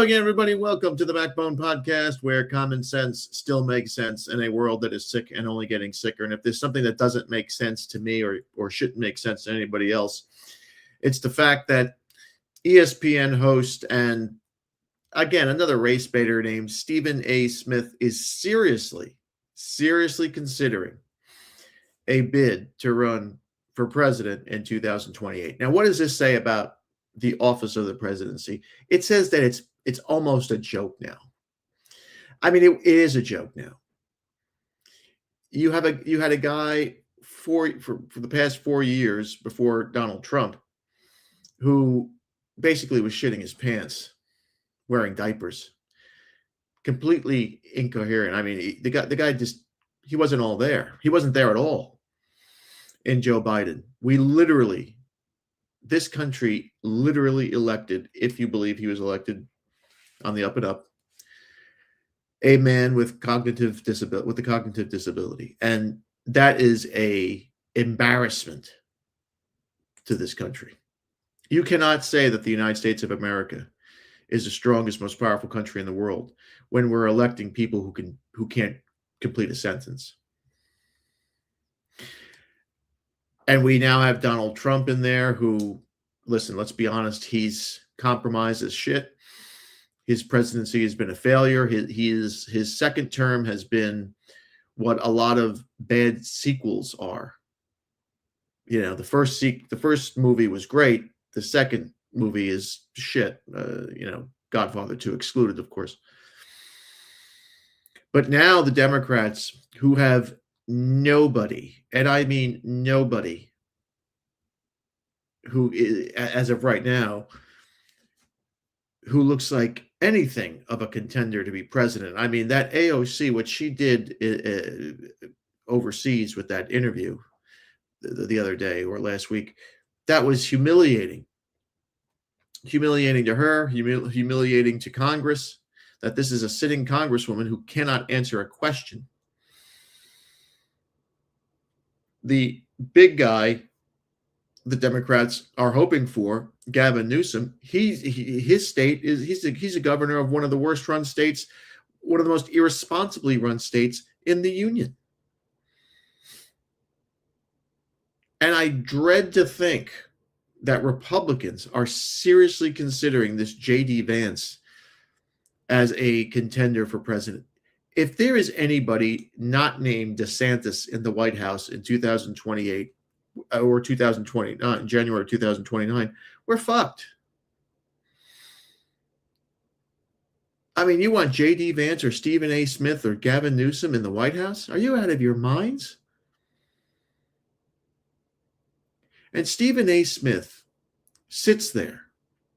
again, everybody. Welcome to the Backbone Podcast, where common sense still makes sense in a world that is sick and only getting sicker. And if there's something that doesn't make sense to me or shouldn't make sense to anybody else, it's the fact that ESPN host and, again, another race baiter named Stephen A. Smith is seriously considering a bid to run for president in 2028. Now, what does this say about the office of the presidency? It says that it's almost a joke now. I mean, it is a joke now. You had a guy for the past 4 years before Donald Trump who basically was shitting his pants, wearing diapers, completely incoherent. I mean, the guy just, he wasn't all there. He wasn't there at all in Joe Biden. This country literally elected, if you believe he was elected on the up and up, a man with cognitive disability. And that is a embarrassment to this country. You cannot say that the United States of America is the strongest, most powerful country in the world when we're electing people who can't complete a sentence. And we now have Donald Trump in there who, listen, let's be honest, he's compromised as shit. His presidency has been a failure. His second term has been what a lot of bad sequels are. You know, the first movie was great. The second movie is shit. Godfather 2 excluded, of course. But now the Democrats, who have nobody, and I mean nobody, who is, as of right now, who looks like anything of a contender to be president. I mean, that AOC, what she did overseas with that interview the other day or last week, that was humiliating. Humiliating to her, humiliating to Congress, that this is a sitting congresswoman who cannot answer a question. The big guy the Democrats are hoping for, Gavin Newsom, his state is he's a governor of one of the worst run states, one of the most irresponsibly run states in the union. And I dread to think that Republicans are seriously considering this J.D. Vance as a contender for president. If there is anybody not named DeSantis in the White House in 2028 or 2029, January 2029, we're fucked. I mean, you want J.D. Vance or Stephen A. Smith or Gavin Newsom in the White House? Are you out of your minds? And Stephen A. Smith sits there.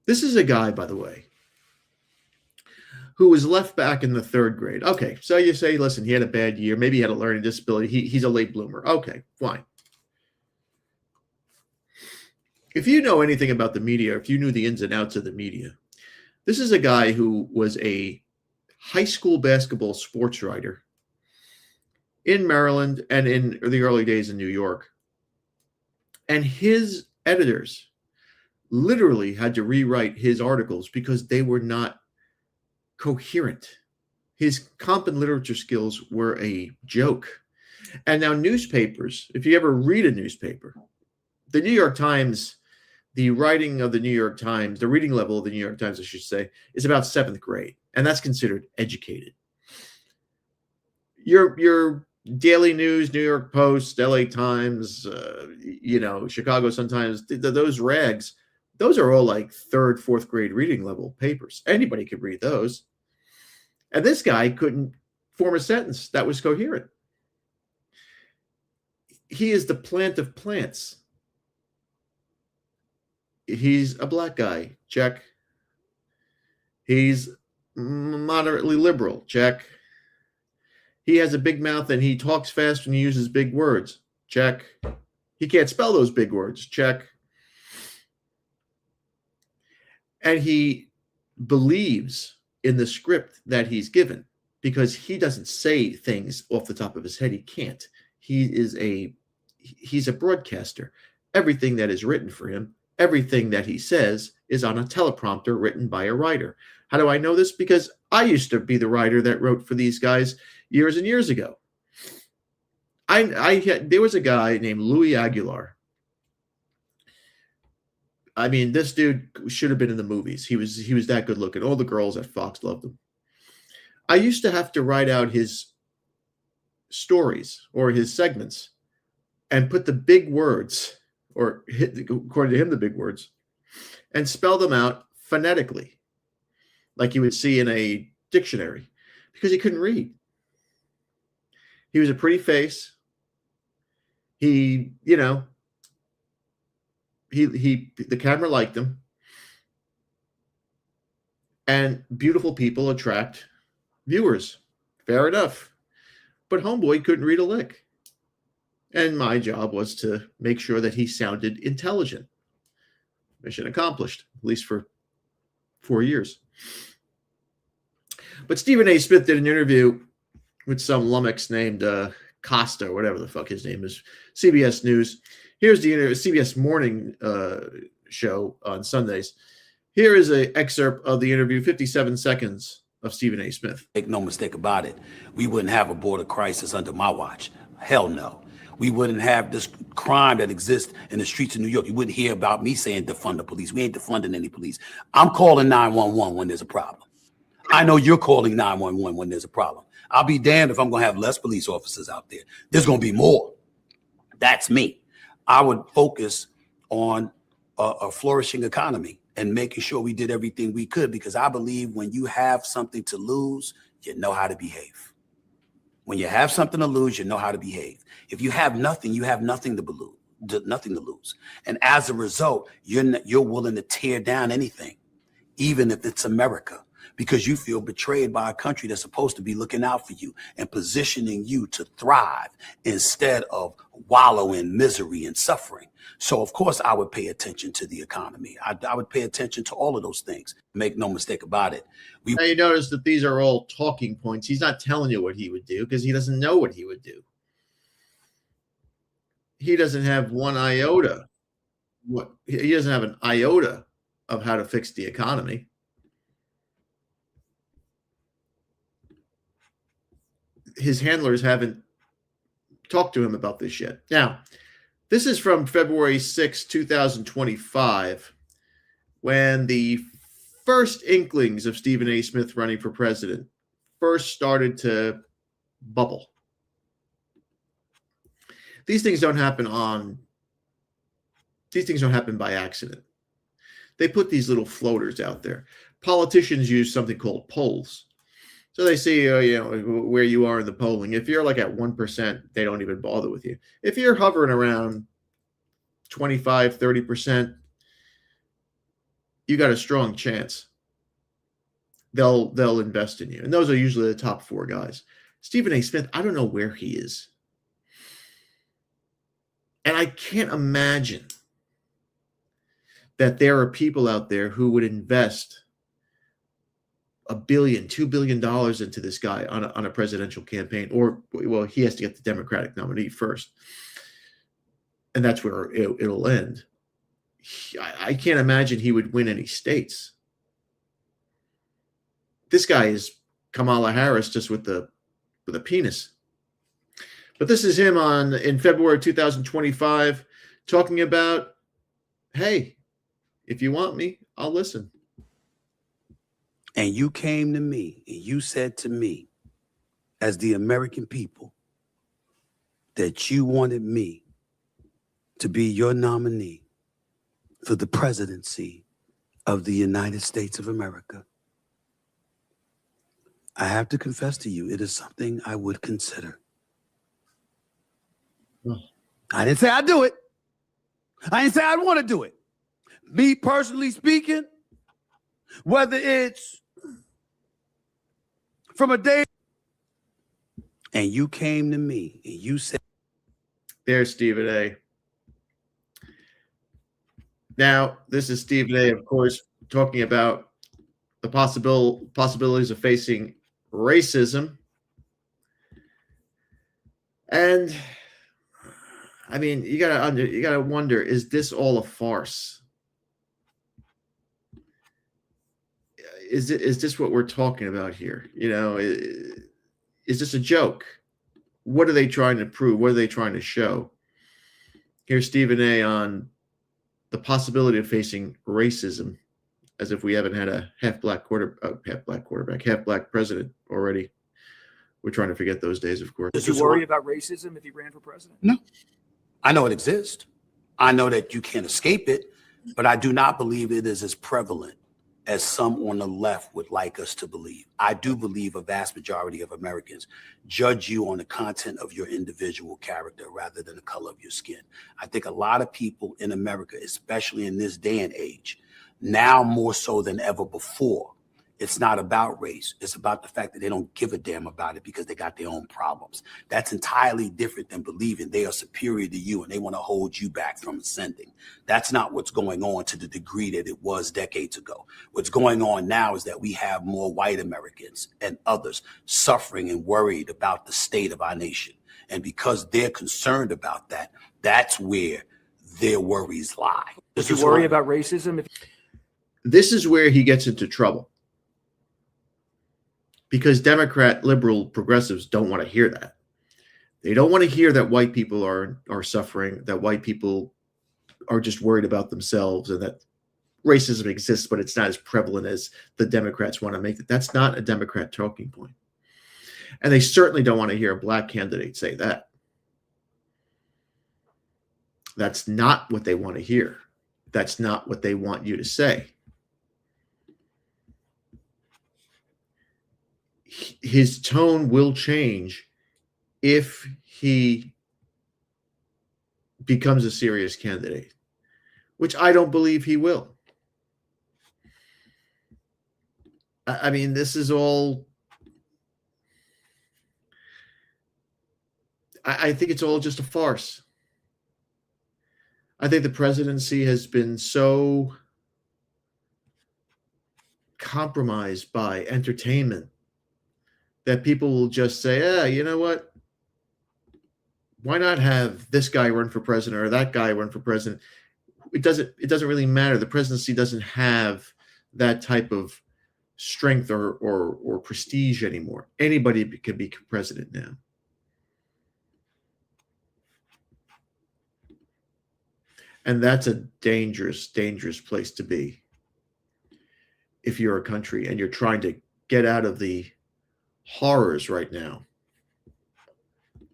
This is a guy, by the way, who was left back in the third grade. Okay, so you say, listen, he had a bad year. Maybe he had a learning disability. He's a late bloomer. Okay, fine. If you know anything about the media, if you knew the ins and outs of the media, this is a guy who was a high school basketball sports writer in Maryland and in the early days in New York. And his editors literally had to rewrite his articles because they were not coherent. His comp and literature skills were a joke. And now newspapers, if you ever read a newspaper, the New York Times, the writing of the New York Times, the reading level of the New York Times, I should say, is about 7th grade. And that's considered educated. Your Daily News, New York Post, LA Times, Chicago Sun-Times, those rags, those are all like 3rd, 4th grade reading level papers. Anybody could read those. And this guy couldn't form a sentence that was coherent. He is the plant of plants. He's a black guy, check. He's moderately liberal, check. He has a big mouth and he talks fast and he uses big words, check. He can't spell those big words, check. And he believes in the script that he's given because he doesn't say things off the top of his head. He can't. He's a broadcaster. Everything that is written for him, everything that he says is on a teleprompter written by a writer. How do I know this? Because I used to be the writer that wrote for these guys years and years ago. There was a guy named Louis Aguilar. I mean, this dude should have been in the movies. He was that good looking. All the girls at Fox loved him. I used to have to write out his stories or his segments and put the big words, or according to him, the big words, and spell them out phonetically, like you would see in a dictionary, because he couldn't read. He was a pretty face. The camera liked him, and beautiful people attract viewers. Fair enough. But homeboy couldn't read a lick. And my job was to make sure that he sounded intelligent. Mission accomplished, at least for 4 years. But Stephen A. Smith did an interview with some lummox named Costa, or whatever the fuck his name is, CBS News. Here's the CBS Morning show on Sundays. Here is an excerpt of the interview, 57 seconds of Stephen A. Smith. Make no mistake about it. We wouldn't have a border crisis under my watch. Hell no. We wouldn't have this crime that exists in the streets of New York. You wouldn't hear about me saying defund the police. We ain't defunding any police. I'm calling 911 when there's a problem. I know you're calling 911 when there's a problem. I'll be damned if I'm going to have less police officers out there. There's going to be more. That's me. I would focus on a flourishing economy and making sure we did everything we could, because I believe when you have something to lose, you know how to behave. When you have something to lose, you know how to behave. If you have nothing, you have nothing to lose. And as a result, you're willing to tear down anything, even if it's America, because you feel betrayed by a country that's supposed to be looking out for you and positioning you to thrive instead of wallow in misery and suffering. So, of course, I would pay attention to the economy. I would pay attention to all of those things. Make no mistake about it. Now you notice that these are all talking points. He's not telling you what he would do because he doesn't know what he would do. He doesn't have one iota. He doesn't have an iota of how to fix the economy. His handlers haven't talked to him about this yet. Now, this is from February 6, 2025, when the first inklings of Stephen A. Smith running for president first started to bubble. These things don't happen by accident. They put these little floaters out there. Politicians use something called polls. So they see, where you are in the polling. If you're like at 1%, they don't even bother with you. If you're hovering around 25, 30%, you got a strong chance. They'll invest in you. And those are usually the top 4 guys. Stephen A. Smith, I don't know where he is. And I can't imagine that there are people out there who would invest $1 billion, $2 billion into this guy on a presidential campaign, or, well, he has to get the Democratic nominee first. And that's where it'll end. I can't imagine he would win any states. This guy is Kamala Harris just with a penis. But this is him in February 2025 talking about, hey, if you want me, I'll listen. And you came to me and you said to me, as the American people, that you wanted me to be your nominee for the presidency of the United States of America. I have to confess to you, it is something I would consider. I didn't say I'd do it. I didn't say I'd want to do it. Me personally speaking, whether it's from a day and you came to me and you said, there's Stephen A. Now, this is Stephen A., of course, talking about the possibilities of facing racism. And I mean, you gotta wonder, is this all a farce? is this what we're talking about here? Is this a joke? What are they trying to prove? What are they trying to show? Here's Stephen A. on the possibility of facing racism, as if we haven't had a half black president already. We're trying to forget those days, of course. Does you worry about racism if he ran for president? No. I know it exists. I know that you can't escape it, but I do not believe it is as prevalent as some on the left would like us to believe. I do believe a vast majority of Americans judge you on the content of your individual character rather than the color of your skin. I think a lot of people in America, especially in this day and age, now more so than ever before, it's not about race. It's about the fact that they don't give a damn about it because they got their own problems. That's entirely different than believing they are superior to you and they want to hold you back from ascending. That's not what's going on to the degree that it was decades ago. What's going on now is that we have more white Americans and others suffering and worried about the state of our nation. And because they're concerned about that, that's where their worries lie. Does you worry about racism? This is where he gets into trouble. Because Democrat, liberal, progressives don't want to hear that. They don't want to hear that white people are suffering, that white people are just worried about themselves, and that racism exists, but it's not as prevalent as the Democrats want to make it. That's not a Democrat talking point. And they certainly don't want to hear a black candidate say that. That's not what they want to hear. That's not what they want you to say. His tone will change if he becomes a serious candidate, which I don't believe he will. I mean, this is all, I think it's all just a farce. I think the presidency has been so compromised by entertainment that people will just say, you know what? Why not have this guy run for president or that guy run for president? It doesn't really matter. The presidency doesn't have that type of strength or prestige anymore. Anybody can be president now. And that's a dangerous, dangerous place to be if you're a country and you're trying to get out of the horrors right now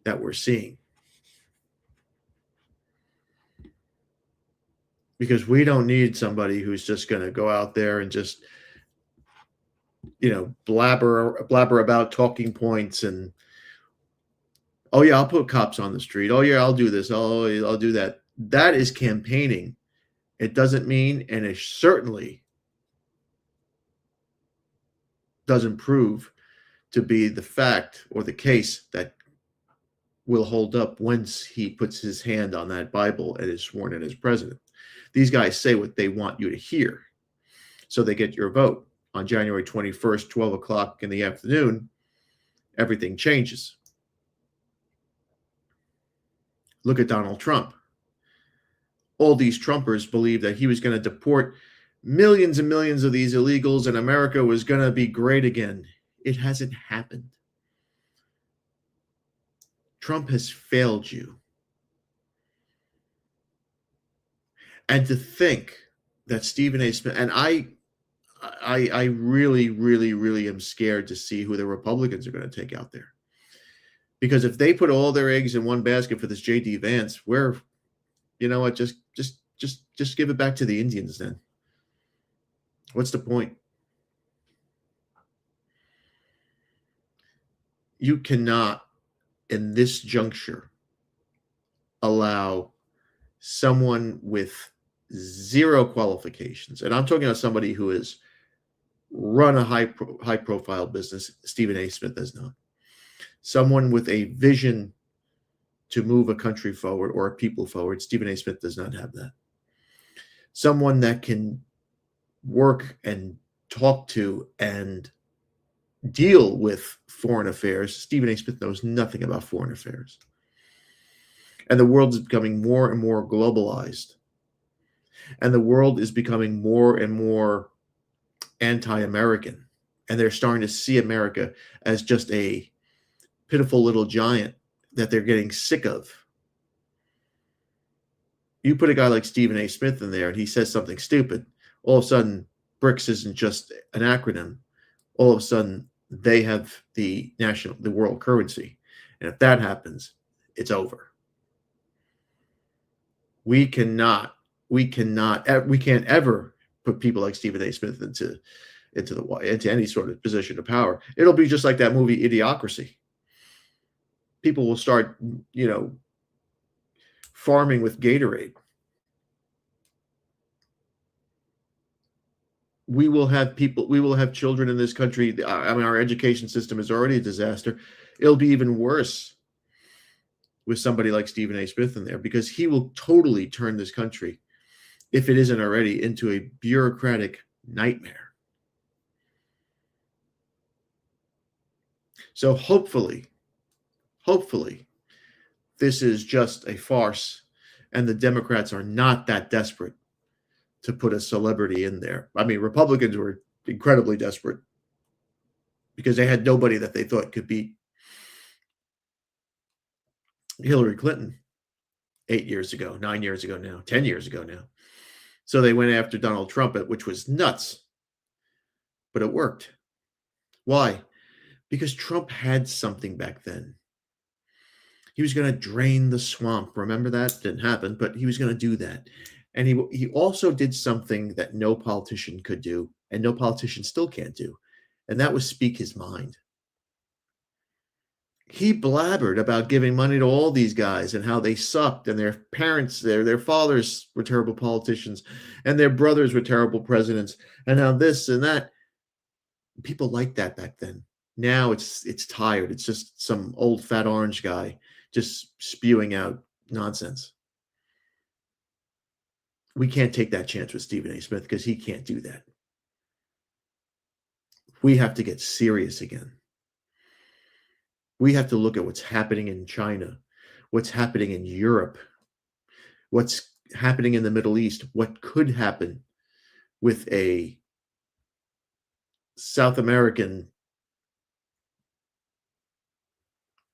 that we're seeing. Because we don't need somebody who's just going to go out there and just, blabber about talking points and, oh yeah, I'll put cops on the street. Oh yeah, I'll do this. Oh, I'll do that. That is campaigning. It doesn't mean, and it certainly doesn't prove to be the fact or the case that will hold up once he puts his hand on that Bible and is sworn in as president. These guys say what they want you to hear. So they get your vote. On January 21st, 12 o'clock in the afternoon, everything changes. Look at Donald Trump. All these Trumpers believed that he was going to deport millions and millions of these illegals and America was going to be great again. It hasn't happened. Trump has failed you. And to think that Stephen A. Smith, and I really, really, really am scared to see who the Republicans are going to take out there. Because if they put all their eggs in one basket for this J.D. Vance, you know what, just give it back to the Indians then. What's the point? You cannot, in this juncture, allow someone with zero qualifications, and I'm talking about somebody who has run a high profile business. Stephen A. Smith has not. Someone with a vision to move a country forward or a people forward. Stephen A. Smith does not have that. Someone that can work and talk to and deal with foreign affairs. Stephen A. Smith knows nothing about foreign affairs. And the world is becoming more and more globalized. And the world is becoming more and more anti-American, and they're starting to see America as just a pitiful little giant that they're getting sick of. You put a guy like Stephen A. Smith in there and he says something stupid, all of a sudden BRICS isn't just an acronym. All of a sudden they have the world currency. And if that happens, it's over. We can't ever put people like Stephen A. Smith into any sort of position of power. It'll be just like that movie Idiocracy. People will start, farming with Gatorade. We will have children in this country. I mean, our education system is already a disaster. It'll be even worse with somebody like Stephen A. Smith in there, because he will totally turn this country, if it isn't already, into a bureaucratic nightmare. So hopefully, this is just a farce, and the Democrats are not that desperate to put a celebrity in there. I mean, Republicans were incredibly desperate because they had nobody that they thought could beat Hillary Clinton 8 years ago, 9 years ago now, 10 years ago now. So they went after Donald Trump, which was nuts, but it worked. Why? Because Trump had something back then. He was going to drain the swamp. Remember that? Didn't happen, but he was going to do that. And he also did something that no politician could do, and no politician still can't do, and that was speak his mind. He blabbered about giving money to all these guys and how they sucked, and their parents, their fathers were terrible politicians, and their brothers were terrible presidents, and how this and that. People liked that back then. Now it's tired. It's just some old fat orange guy just spewing out nonsense. We can't take that chance with Stephen A. Smith because he can't do that. We have to get serious again. We have to look at what's happening in China, what's happening in Europe, what's happening in the Middle East, what could happen with a South American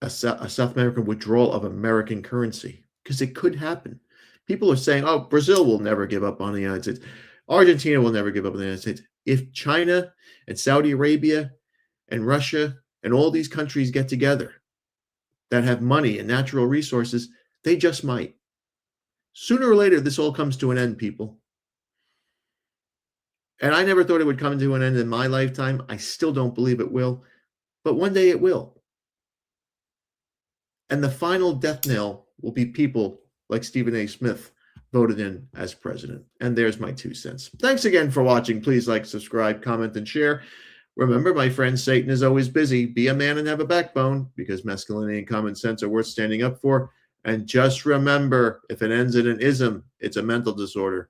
withdrawal of American currency, because it could happen. People are saying, oh, Brazil will never give up on the United States. Argentina will never give up on the United States. If China and Saudi Arabia and Russia and all these countries get together that have money and natural resources, they just might. Sooner or later, this all comes to an end, people. And I never thought it would come to an end in my lifetime. I still don't believe it will. But one day it will. And the final death knell will be people like Stephen A. Smith voted in as president. And there's my 2 cents. Thanks again for watching. Please like, subscribe, comment, and share. Remember, my friend, Satan is always busy. Be a man and have a backbone, because masculinity and common sense are worth standing up for. And just remember, if it ends in an ism, it's a mental disorder.